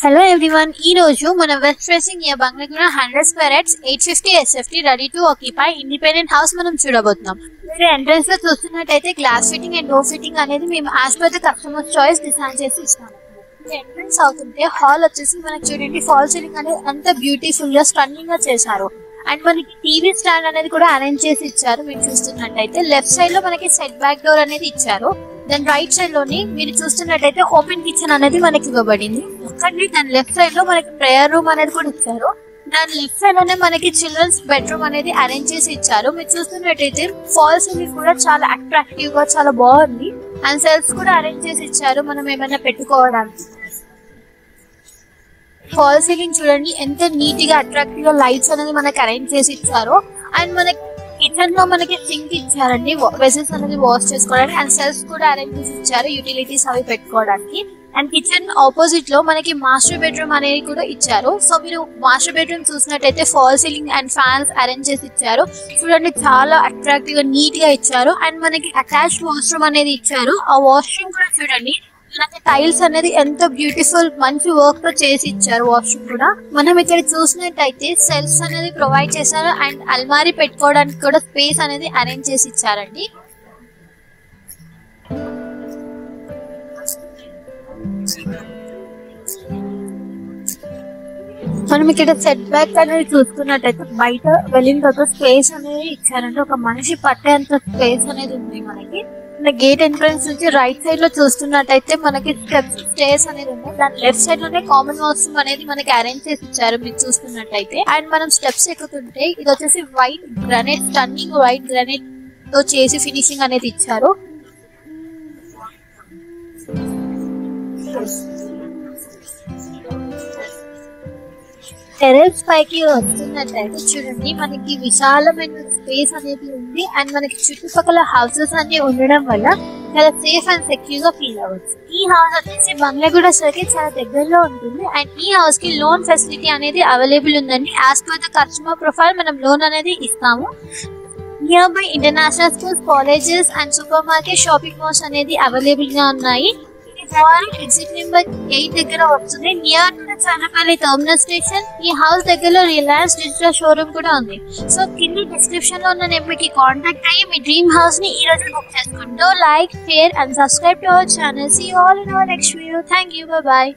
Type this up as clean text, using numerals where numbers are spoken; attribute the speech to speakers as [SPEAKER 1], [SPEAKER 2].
[SPEAKER 1] Hello everyone, ఈ రోజు మన west facing near Banglaguda 100 square yards 850 SFT ready to occupy independent house మనం చూడబోతున్నాం. మీరు ఎంట్రన్స్ లో చూస్తున్నట్టయితే glass fitting and door fitting అనేది మేము as per the customer choice design చేసి ఇస్తాం. ఎంట్రన్స్ అవుతుంటే హాల్ వచ్చేసి మనకి చూడండి ఫాల్ సీలింగ్ అనేది అంత బ్యూటిఫుల్ గా స్టన్నింగ్ గా చేశారు. అండ్ మనకి టీవీ స్టాండ్ అనేది కూడా అరేంజ్ చేసి ఇచ్చారు. మీరు చూస్తున్నట్టయితే లెఫ్ట్ సైడ్ లో మనకి సెట్ బ్యాక్ డోర్ అనేది ఇచ్చారు. దాని రైట్ సైడ్ లోని మీరు చూస్తున్నట్టయితే ఓపెన్ కిచెన్ అనేది మనకి ఇవ్వబడింది. అక్కడి దాని లెఫ్ట్ సైడ్ లో మనకి ప్రేయర్ రూమ్ అనేది కూడా ఇచ్చారు. దాని లెఫ్ట్ సైడ్ లోనే మనకి చిల్డ్రన్స్ బెడ్రూమ్ అనేది అరేంజ్ చేసి ఇచ్చారు. మీరు చూస్తున్నట్టయితే ఫాల్ సీలింగ్ కూడా చాలా అట్రాక్టివ్ గా చాలా బాగుంది. అండ్ సెల్స్ కూడా అరేంజ్ చేసి ఇచ్చారు మనం ఏమైనా పెట్టుకోవడానికి. ఫాల్ సీలింగ్ చూడండి ఎంత నీట్ గా అట్రాక్టివ్ గా లైట్స్ అనేది మనకి అరేంజ్ చేసి ఇచ్చారు. అండ్ మనకి కిచెన్ లో మనకి సింక్ ఇచ్చారండి వెసెల్స్ అనేది వాష్ చేసుకోవడానికి. అండ్ సెల్స్ కూడా అరేంజ్ చేసి ఇచ్చారు యూటిలిటీస్ అవి పెట్టుకోవడానికి. అండ్ కిచెన్ ఆపోజిట్ లో మనకి మాస్టర్ బెడ్రూమ్ అనేది కూడా ఇచ్చారు. సో మీరు మాస్టర్ బెడ్రూమ్ చూసినట్టయితే fall ceiling and fans arrange చేసి ఇచ్చారు. చూడండి చాలా అట్రాక్టివ్ గా నీట్ గా ఇచ్చారు. అండ్ మనకి అటాచ్డ్ వాష్రూమ్ అనేది ఇచ్చారు. ఆ వాష్రూమ్ కూడా చూడండి మనకి టైల్స్ అనేది ఎంత బ్యూటిఫుల్ మంచి వర్క్ తో చేసి ఇచ్చారు. వాష్రూమ్ కూడా మనం ఇక్కడ చూసినట్టయితే సెల్ఫ్స్ అనేది ప్రొవైడ్ చేశారు. అండ్ అల్మారీ పెట్టుకోవడానికి కూడా స్పేస్ అనేది అరేంజ్ చేసి ఇచ్చారండి. మనం ఇక్కడ సెట్ బ్యాక్ అనేది చూసుకున్నట్టయితే బయట వెళ్ళిన తర్వాత స్పేస్ అనేది ఇచ్చారంటే ఒక మనిషి పట్టేంత స్పేస్ అనేది ఉంది మనకి. గేట్ ఎంట్రన్స్ నుంచి రైట్ సైడ్ లో చూస్తున్నట్టయితే మనకి స్టేర్స్ అనేది ఉంది. దాని లెఫ్ట్ సైడ్ లోనే కామన్ వాష్రూమ్ అనేది మనకి అరేంజ్ చేసి ఇచ్చారు మీరు చూస్తున్నట్టయితే. అండ్ మనం స్టెప్స్ ఎక్కుతుంటే ఇది వచ్చేసి white granite stunning white granite తో చేసి ఫినిషింగ్ అనేది ఇచ్చారు. టెరెస్ పైకి వస్తున్నట్టయితే చూడండి మనకి విశాలమైన స్పేస్ అనేది ఉంది. అండ్ మనకి చుట్టుపక్కల హౌసెస్ అన్ని ఉండడం వల్ల చాలా సేఫ్ అండ్ సెక్యూర్ గా ఫీల్ అవ్వచ్చు. ఈ హౌస్ వచ్చేసి బంగ్లాగూడ సర్కిల్ చాలా దగ్గరలో ఉంటుంది. అండ్ ఈ హౌస్ కి లోన్ ఫెసిలిటీ అనేది అవైలబుల్ ఉందండి. As per the customer profile మనం లోన్ అనేది ఇస్తాము. Nearby international schools, colleges and supermarket, shopping malls అనేది అవైలబుల్ గా ఉన్నాయి. ఎగ్జిట్ నెంబర్ 8 దగ్గర వస్తుంది. Near to Channapalli terminal station. ఈ హౌస్ దగ్గరలో రిలయన్స్ డిజిటల్ షోరూమ్ కూడా ఉంది. సో కింద డిస్క్రిప్షన్ లో ఉన్న నెంబర్ కి కాంటాక్ట్ అయ్యి మీ డ్రీమ్ హౌస్ ని ఈ రోజు బుక్ చేసుకోండి. Like, share and subscribe to our channel. See you all in our next video. Thank you. Bye by.